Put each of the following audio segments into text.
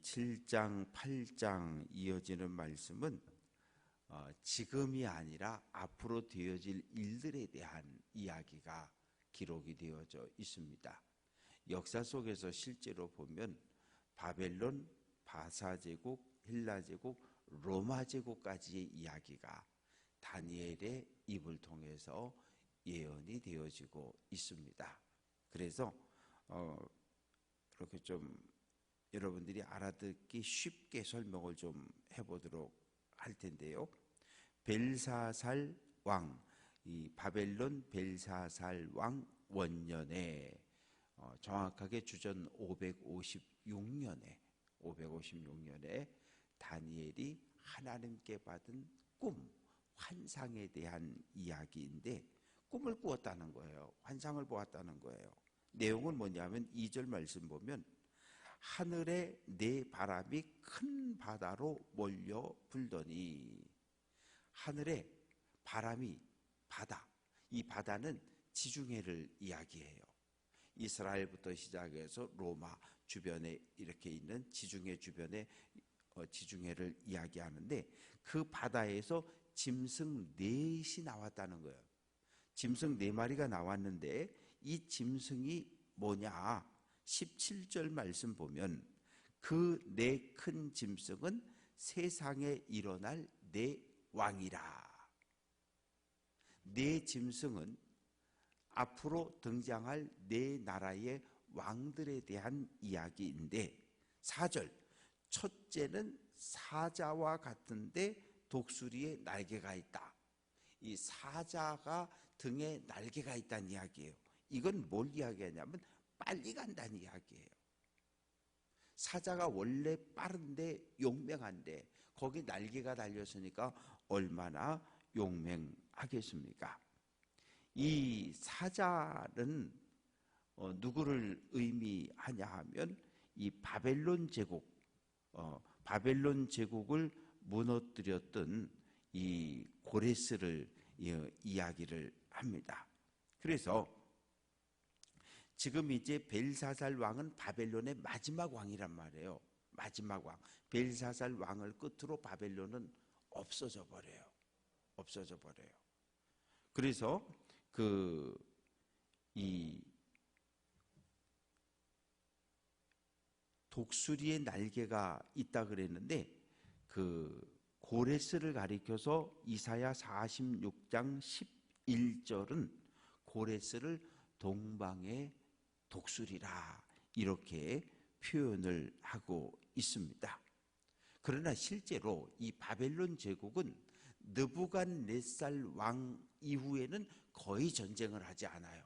7장, 8장 이어지는 말씀은 지금이 아니라 앞으로 되어질 일들에 대한 이야기가 기록이 되어져 있습니다. 역사 속에서 실제로 보면 바벨론, 바사제국, 헬라제국, 로마제국까지의 이야기가 다니엘의 입을 통해서 예언이 되어지고 있습니다. 그래서 이렇게 좀 여러분들이 알아듣기 쉽게 설명을 좀 해보도록 할 텐데요. 벨사살 왕, 이 바벨론 벨사살 왕 원년에 정확하게 주전 556년에 다니엘이 하나님께 받은 꿈, 환상에 대한 이야기인데 꿈을 꾸었다는 거예요. 환상을 보았다는 거예요. 내용은 뭐냐면 2절 말씀 보면 하늘에 내 바람이 큰 바다로 몰려 불더니, 하늘에 바람이 바다, 이 바다는 지중해를 이야기해요. 이스라엘부터 시작해서 로마 주변에 이렇게 있는 지중해 주변에 지중해를 이야기하는데 그 바다에서 짐승 넷이 나왔다는 거예요. 짐승 4마리가 나왔는데 이 짐승이 뭐냐? 17절 말씀 보면 그 네 큰 짐승은 세상에 일어날 네 왕이라. 네 짐승은 앞으로 등장할 네 나라의 왕들에 대한 이야기인데 4절, 첫째는 사자와 같은데 독수리에 날개가 있다. 이 사자가 등에 날개가 있다는 이야기예요. 이건 뭘 이야기하냐면 빨리 간다는 이야기예요. 사자가 원래 빠른데 용맹한데 거기 날개가 달렸으니까 얼마나 용맹하겠습니까? 이 사자는 누구를 의미하냐 하면 이 바벨론 제국을 무너뜨렸던 이 고레스를 이야기를 합니다. 그래서 지금 이제 벨사살 왕은 바벨론의 마지막 왕이란 말이에요. 마지막 왕. 벨사살 왕을 끝으로 바벨론은 없어져 버려요. 그래서 이 독수리의 날개가 있다 그랬는데 그 고레스를 가리켜서 이사야 46장 11절은 고레스를 동방의 독수리라 이렇게 표현을 하고 있습니다. 그러나 실제로 이 바벨론 제국은 느부갓네살 왕 이후에는 거의 전쟁을 하지 않아요.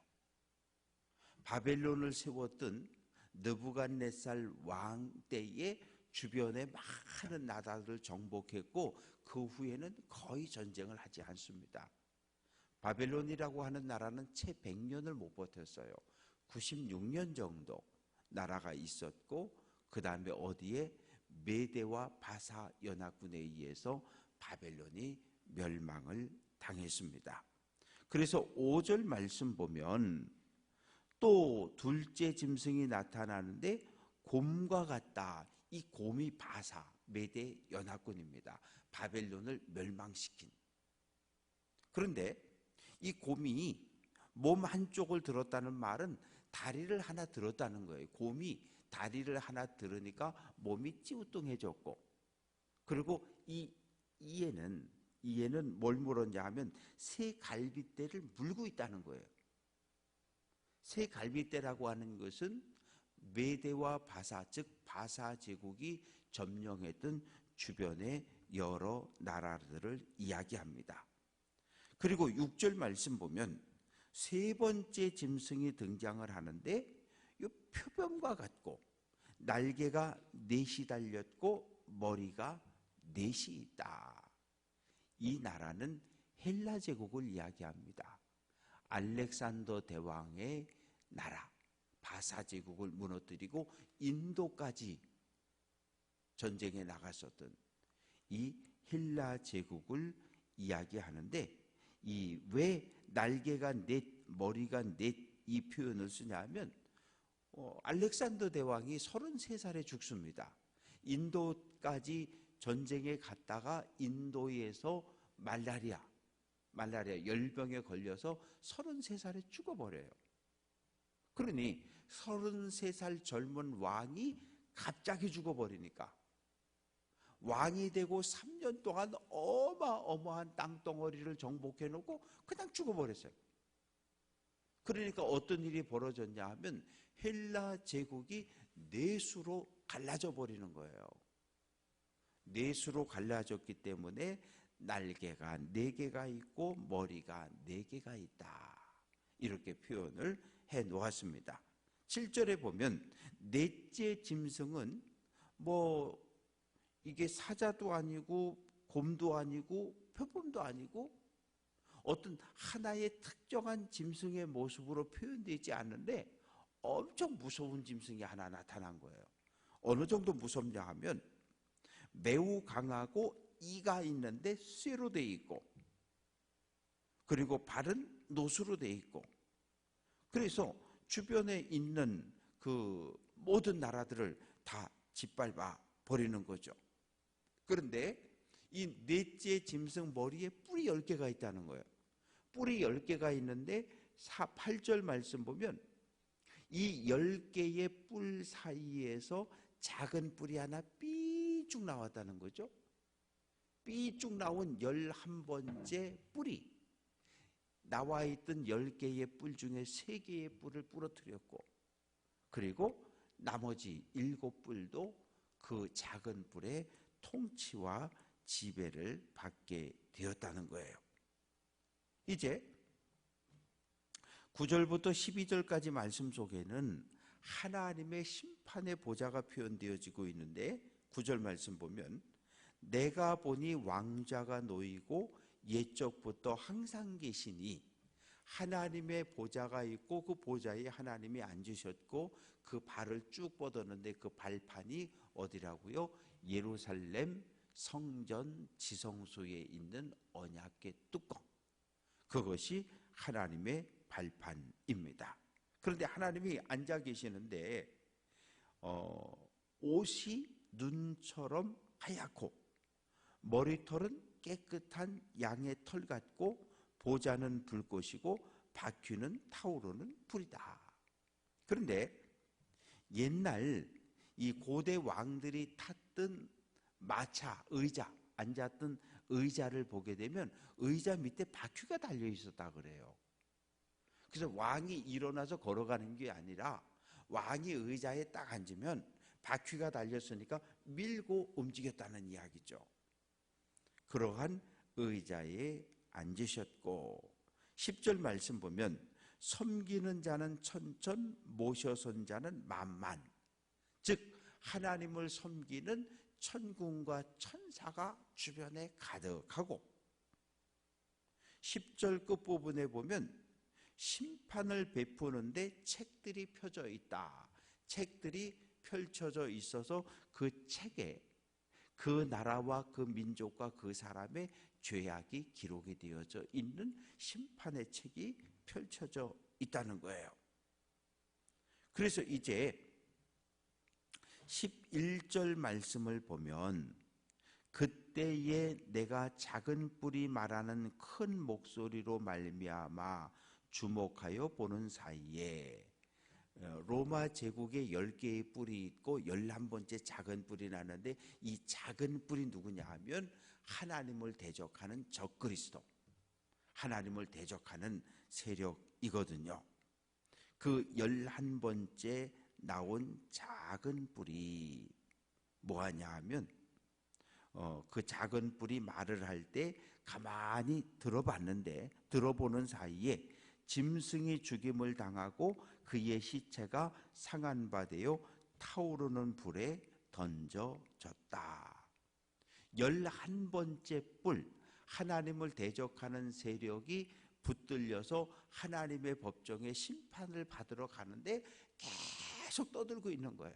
바벨론을 세웠던 느부갓네살 왕 때에 주변에 많은 나라들을 정복했고 그 후에는 거의 전쟁을 하지 않습니다. 바벨론이라고 하는 나라는 채 100년을 못 버텼어요. 96년 정도 나라가 있었고 그 다음에 어디에 메대와 바사 연합군에 의해서 바벨론이 멸망을 당했습니다. 그래서 5절 말씀 보면 또 둘째 짐승이 나타나는데 곰과 같다. 이 곰이 바사, 메대 연합군입니다. 바벨론을 멸망시킨. 그런데 이 곰이 몸 한쪽을 들었다는 말은 다리를 하나 들었다는 거예요. 곰이 다리를 하나 들으니까 몸이 찌우뚱해졌고, 그리고 이에는 뭘 물었냐 하면 새 갈빗대를 물고 있다는 거예요. 새 갈빗대라고 하는 것은 메대와 바사, 즉 바사 제국이 점령했던 주변의 여러 나라들을 이야기합니다. 그리고 6절 말씀 보면 세 번째 짐승이 등장을 하는데 이 표범과 같고 날개가 넷이 달렸고 머리가 넷이 있다. 이 나라는 헬라 제국을 이야기합니다. 알렉산더 대왕의 나라 바사 제국을 무너뜨리고 인도까지 전쟁에 나갔었던 이 헬라 제국을 이야기하는데 이 왜 날개가 넷, 머리가 넷 이 표현을 쓰냐면 알렉산더 대왕이 33살에 죽습니다. 인도까지 전쟁에 갔다가 인도에서 말라리아 열병에 걸려서 33살에 죽어버려요. 그러니 33살 젊은 왕이 갑자기 죽어버리니까 왕이 되고 3년 동안 어마어마한 땅덩어리를 정복해 놓고 그냥 죽어버렸어요. 그러니까 어떤 일이 벌어졌냐 하면 헬라 제국이 넷수로 갈라져 버리는 거예요. 넷수로 갈라졌기 때문에 날개가 4개가 있고 머리가 4개가 있다. 이렇게 표현을 해 놓았습니다. 7절에 보면 넷째 짐승은 이게 사자도 아니고 곰도 아니고 표범도 아니고 어떤 하나의 특정한 짐승의 모습으로 표현되지 않는데 엄청 무서운 짐승이 하나 나타난 거예요. 어느 정도 무섭냐 하면 매우 강하고 이가 있는데 쇠로 되어 있고 그리고 발은 노수로 되어 있고 그래서 주변에 있는 그 모든 나라들을 다 짓밟아 버리는 거죠. 그런데 이 넷째 짐승 머리에 뿔이 10개가 있다는 거예요. 뿔이 10개가 있는데 8절 말씀 보면 이 10개의 뿔 사이에서 작은 뿔이 하나 삐쭉 나왔다는 거죠. 삐쭉 나온 11번째 뿔이 나와 있던 10개의 뿔 중에 3개의 뿔을 부러뜨렸고 그리고 나머지 7뿔도 그 작은 뿔의 통치와 지배를 받게 되었다는 거예요. 이제 9절부터 12절까지 말씀 속에는 하나님의 심판의 보좌가 표현되어지고 있는데 9절 말씀 보면 내가 보니 왕좌가 놓이고 옛적부터 항상 계시니 하나님의 보좌가 있고 그 보좌에 하나님이 앉으셨고 그 발을 쭉 뻗었는데 그 발판이 어디라고요? 예루살렘 성전 지성소에 있는 언약궤 뚜껑, 그것이 하나님의 발판입니다. 그런데 하나님이 앉아 계시는데 옷이 눈처럼 하얗고 머리털은 깨끗한 양의 털 같고 보좌는 불꽃이고 바퀴는 타오르는 불이다. 그런데 옛날 이 고대 왕들이 탔던 마차, 의자, 앉았던 의자를 보게 되면 의자 밑에 바퀴가 달려 있었다 그래요. 그래서 왕이 일어나서 걸어가는 게 아니라 왕이 의자에 딱 앉으면 바퀴가 달렸으니까 밀고 움직였다는 이야기죠. 그러한 의자에 앉으셨고 10절 말씀 보면 섬기는 자는 천천 모셔선 자는 만만, 즉 하나님을 섬기는 천군과 천사가 주변에 가득하고 10절 끝부분에 보면 심판을 베푸는데 책들이 펴져 있다. 책들이 펼쳐져 있어서 그 책에 그 나라와 그 민족과 그 사람의 죄악이 기록이 되어져 있는 심판의 책이 펼쳐져 있다는 거예요. 그래서 이제 11절 말씀을 보면 그때에 내가 작은 뿔이 말하는 큰 목소리로 말미암아 주목하여 보는 사이에 로마 제국에 10개의 뿔이 있고 11번째 작은 뿔이 나는데 이 작은 뿔이 누구냐 하면 하나님을 대적하는 적그리스도, 하나님을 대적하는 세력이거든요. 그 11번째 나온 작은 뿔이 뭐하냐 하면 그 작은 뿔이 말을 할 때 가만히 들어보는 사이에 짐승이 죽임을 당하고 그의 시체가 상한 바 되어 타오르는 불에 던져졌다. 11번째 뿔, 하나님을 대적하는 세력이 붙들려서 하나님의 법정에 심판을 받으러 가는데 계속 떠들고 있는 거예요.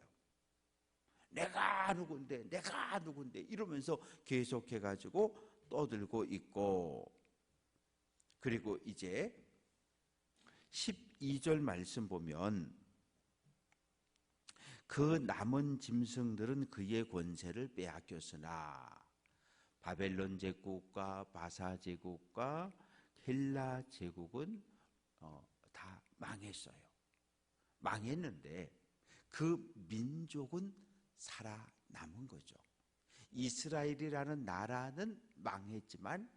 내가 누군데 이러면서 계속해가지고 떠들고 있고, 그리고 이제 12절 말씀 보면 그 남은 짐승들은 그의 권세를 빼앗겼으나 바벨론 제국과 바사 제국과 헬라 제국은 다 망했어요. 망했는데 그 민족은 살아남은 거죠. 이스라엘이라는 나라는 망했지만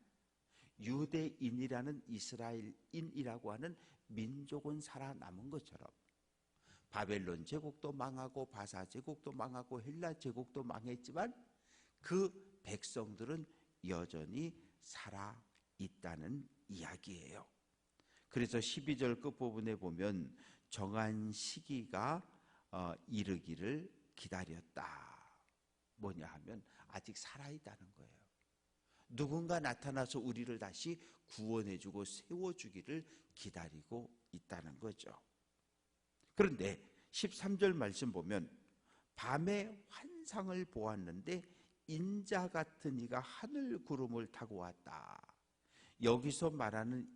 유대인이라는 이스라엘인이라고 하는 민족은 살아남은 것처럼 바벨론 제국도 망하고 바사 제국도 망하고 헬라 제국도 망했지만 그 백성들은 여전히 살아있다는 이야기예요. 그래서 12절 끝부분에 보면 정한 시기가 이르기를 기다렸다. 뭐냐 하면 아직 살아있다는 거예요. 누군가 나타나서 우리를 다시 구원해주고 세워주기를 기다리고 있다는 거죠. 그런데 13절 말씀 보면 밤에 환상을 보았는데 인자 같은 이가 하늘 구름을 타고 왔다. 여기서 말하는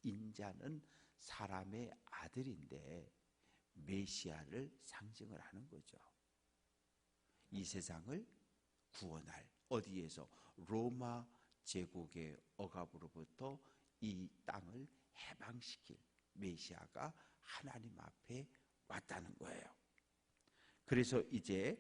인자는 사람의 아들인데 메시아를 상징을 하는 거죠. 이 세상을 구원할, 어디에서? 로마 제국의 억압으로부터 이 땅을 해방시킬 메시아가 하나님 앞에 왔다는 거예요. 그래서 이제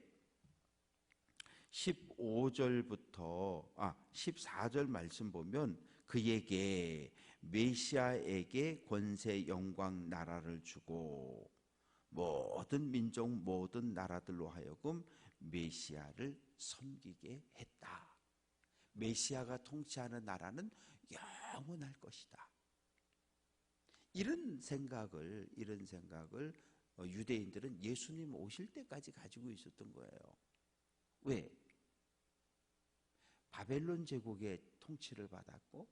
14절 말씀 보면 그에게 메시아에게 권세 영광 나라를 주고 모든 민족 모든 나라들로 하여금 메시아를 섬기게 했다. 메시아가 통치하는 나라는 영원할 것이다. 이런 생각을 유대인들은 예수님 오실 때까지 가지고 있었던 거예요. 왜? 바벨론 제국의 통치를 받았고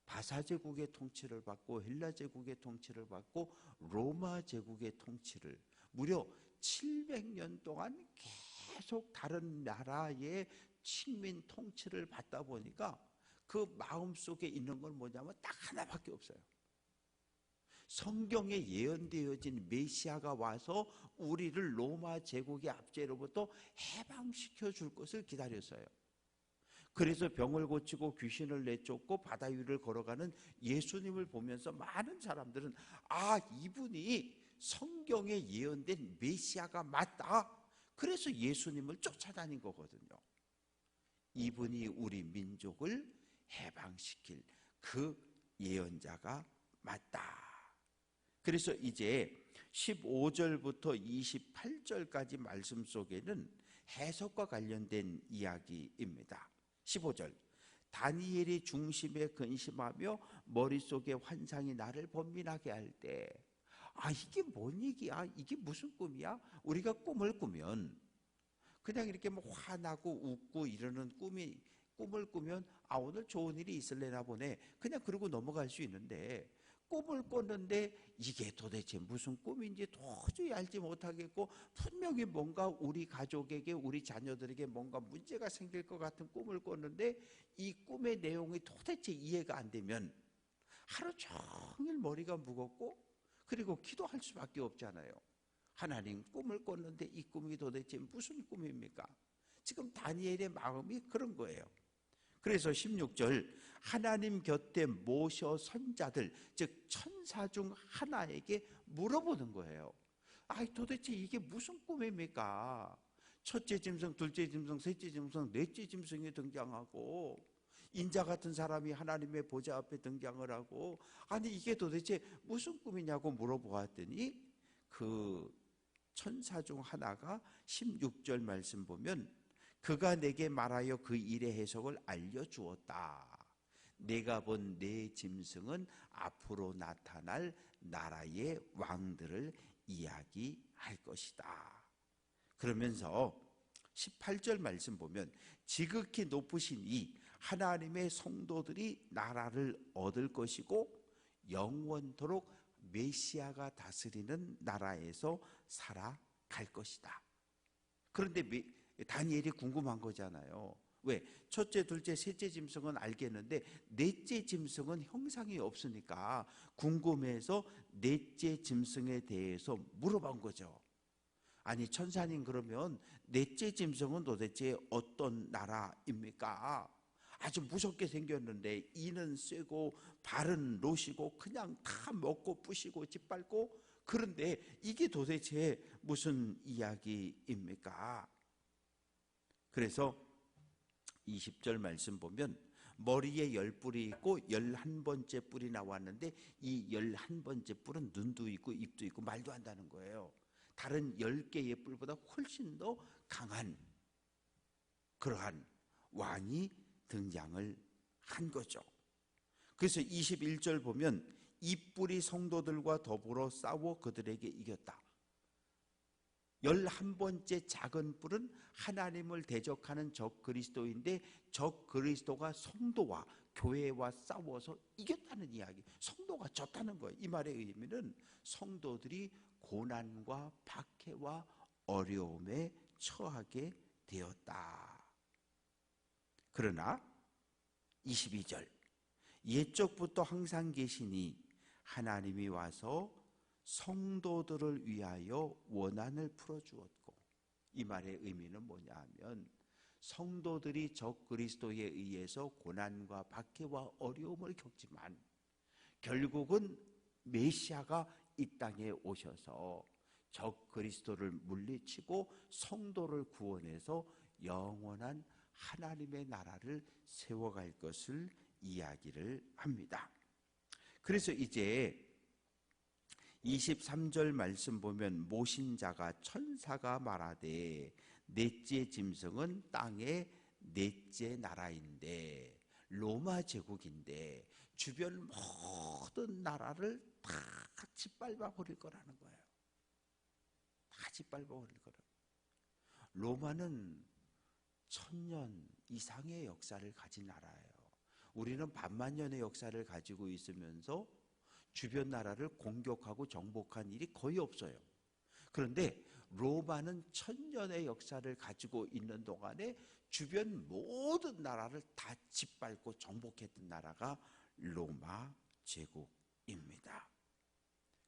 바사 제국의 통치를 받고 헬라 제국의 통치를 받고 로마 제국의 통치를 무려 700년 동안 계속 다른 나라의 식민 통치를 받다 보니까 그 마음속에 있는 건 뭐냐면 딱 하나밖에 없어요. 성경에 예언되어진 메시아가 와서 우리를 로마 제국의 압제로부터 해방시켜 줄 것을 기다렸어요. 그래서 병을 고치고 귀신을 내쫓고 바다 위를 걸어가는 예수님을 보면서 많은 사람들은 이분이 성경에 예언된 메시아가 맞다. 그래서 예수님을 쫓아다닌 거거든요. 이분이 우리 민족을 해방시킬 그 예언자가 맞다. 그래서 이제 15절부터 28절까지 말씀 속에는 해석과 관련된 이야기입니다. 15절 다니엘이 중심에 근심하며 머릿속에 환상이 나를 번민하게 할 때 이게 뭔 얘기야? 이게 무슨 꿈이야? 우리가 꿈을 꾸면 그냥 이렇게 뭐 화나고 웃고 이러는 꿈을 꾸면 오늘 좋은 일이 있을래나 보네 그냥 그러고 넘어갈 수 있는데 꿈을 꿨는데 이게 도대체 무슨 꿈인지 도저히 알지 못하겠고 분명히 뭔가 우리 가족에게 우리 자녀들에게 뭔가 문제가 생길 것 같은 꿈을 꿨는데 이 꿈의 내용이 도대체 이해가 안 되면 하루 종일 머리가 무겁고 그리고 기도할 수밖에 없잖아요. 하나님 꿈을 꿨는데 이 꿈이 도대체 무슨 꿈입니까? 지금 다니엘의 마음이 그런 거예요. 그래서 16절 하나님 곁에 모셔 선자들 즉 천사 중 하나에게 물어보는 거예요. 도대체 이게 무슨 꿈입니까? 첫째 짐승, 둘째 짐승, 셋째 짐승, 넷째 짐승이 등장하고 인자 같은 사람이 하나님의 보좌 앞에 등장을 하고 이게 도대체 무슨 꿈이냐고 물어보았더니 그 천사 중 하나가 16절 말씀 보면 그가 내게 말하여 그 일의 해석을 알려주었다. 내가 본 네 짐승은 앞으로 나타날 나라의 왕들을 이야기할 것이다. 그러면서 18절 말씀 보면 지극히 높으신 이 하나님의 성도들이 나라를 얻을 것이고 영원토록 메시아가 다스리는 나라에서 살아갈 것이다. 그런데 다니엘이 궁금한 거잖아요. 왜? 첫째, 둘째, 셋째 짐승은 알겠는데 넷째 짐승은 형상이 없으니까 궁금해서 넷째 짐승에 대해서 물어본 거죠. 아니 천사님, 그러면 넷째 짐승은 도대체 어떤 나라입니까? 아주 무섭게 생겼는데 이는 쇠고 발은 노시고 그냥 다 먹고 부시고 짓밟고, 그런데 이게 도대체 무슨 이야기입니까? 그래서 20절 말씀 보면 머리에 10뿔이 있고 11번째 뿔이 나왔는데 이 11번째 뿔은 눈도 있고 입도 있고 말도 한다는 거예요. 다른 10개의 뿔보다 훨씬 더 강한 그러한 왕이 등장을 한 거죠. 그래서 21절 보면 이 뿔이 성도들과 더불어 싸워 그들에게 이겼다. 11번째 작은 뿔은 하나님을 대적하는 적 그리스도인데, 적 그리스도가 성도와 교회와 싸워서 이겼다는 이야기, 성도가 졌다는 거예요. 이 말의 의미는 성도들이 고난과 박해와 어려움에 처하게 되었다. 그러나 22절, 옛적부터 항상 계시니 하나님이 와서 성도들을 위하여 원한을 풀어주었고, 이 말의 의미는 뭐냐 하면 성도들이 적 그리스도에 의해서 고난과 박해와 어려움을 겪지만 결국은 메시아가 이 땅에 오셔서 적 그리스도를 물리치고 성도를 구원해서 영원한 하나님의 나라를 세워갈 것을 이야기를 합니다. 그래서 이제 23절 말씀 보면 모신자가 천사가 말하되 넷째 짐승은 땅의 넷째 나라인데, 로마 제국인데 주변 모든 나라를 다 짓밟아 버릴 거라는 거예요. 다 짓밟아 버릴 거라고. 로마는 1000년 이상의 역사를 가진 나라예요. 우리는 반만년의 역사를 가지고 있으면서 주변 나라를 공격하고 정복한 일이 거의 없어요. 그런데 로마는 1000년의 역사를 가지고 있는 동안에 주변 모든 나라를 다 짓밟고 정복했던 나라가 로마 제국입니다.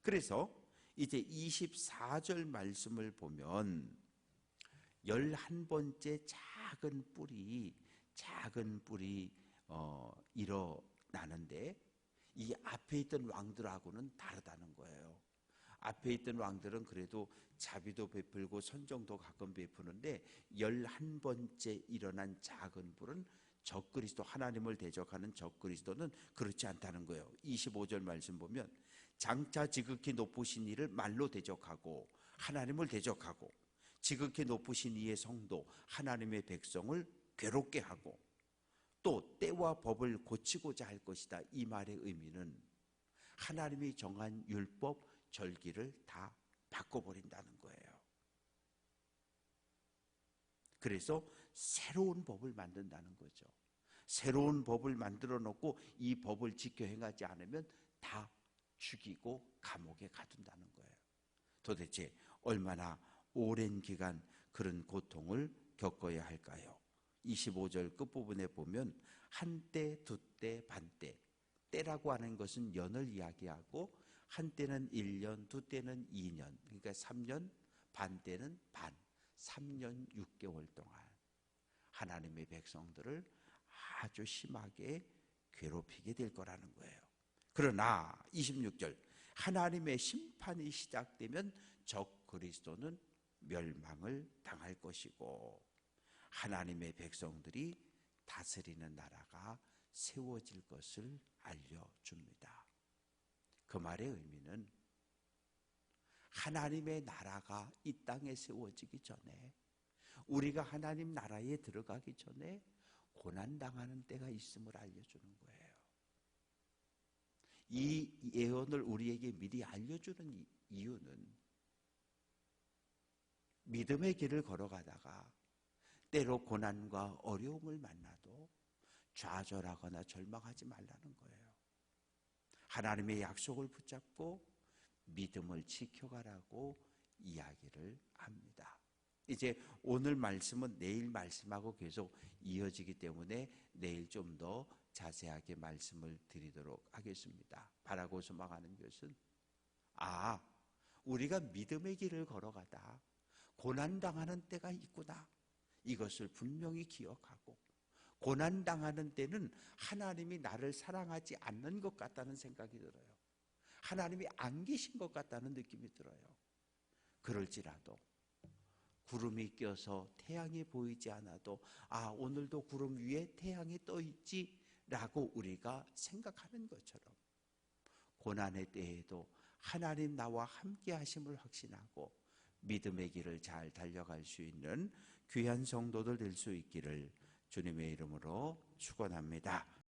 그래서 이제 24절 말씀을 보면 11번째 작은 뿔이 일어나는데, 이 앞에 있던 왕들하고는 다르다는 거예요. 앞에 있던 왕들은 그래도 자비도 베풀고 선정도 가끔 베푸는데 11번째 일어난 작은 뿔은 적그리스도, 하나님을 대적하는 적그리스도는 그렇지 않다는 거예요. 25절 말씀 보면 장차 지극히 높으신 이를 말로 대적하고 하나님을 대적하고 지극히 높으신 이의 성도 하나님의 백성을 괴롭게 하고 또 때와 법을 고치고자 할 것이다. 이 말의 의미는 하나님이 정한 율법, 절기를 다 바꿔버린다는 거예요. 그래서 새로운 법을 만든다는 거죠. 새로운 법을 만들어 놓고 이 법을 지켜 행하지 않으면 다 죽이고 감옥에 가둔다는 거예요. 도대체 얼마나 오랜 기간 그런 고통을 겪어야 할까요? 25절 끝부분에 보면 한때, 두때, 반때, 때라고 하는 것은 연을 이야기하고 한때는 1년, 두때는 2년, 그러니까 3년, 반때는 반, 3년 6개월 동안 하나님의 백성들을 아주 심하게 괴롭히게 될 거라는 거예요. 그러나 26절, 하나님의 심판이 시작되면 적 그리스도는 멸망을 당할 것이고 하나님의 백성들이 다스리는 나라가 세워질 것을 알려줍니다. 그 말의 의미는 하나님의 나라가 이 땅에 세워지기 전에, 우리가 하나님 나라에 들어가기 전에 고난당하는 때가 있음을 알려주는 거예요. 이 예언을 우리에게 미리 알려주는 이유는 믿음의 길을 걸어가다가 때로 고난과 어려움을 만나도 좌절하거나 절망하지 말라는 거예요. 하나님의 약속을 붙잡고 믿음을 지켜가라고 이야기를 합니다. 이제 오늘 말씀은 내일 말씀하고 계속 이어지기 때문에 내일 좀 더 자세하게 말씀을 드리도록 하겠습니다. 바라고 소망하는 것은 우리가 믿음의 길을 걸어가다 고난당하는 때가 있구나. 이것을 분명히 기억하고, 고난당하는 때는 하나님이 나를 사랑하지 않는 것 같다는 생각이 들어요. 하나님이 안 계신 것 같다는 느낌이 들어요. 그럴지라도 구름이 껴서 태양이 보이지 않아도 오늘도 구름 위에 태양이 떠 있지 라고 우리가 생각하는 것처럼 고난의 때에도 하나님 나와 함께 하심을 확신하고 믿음의 길을 잘 달려갈 수 있는 귀한 성도들 될 수 있기를 주님의 이름으로 축원합니다.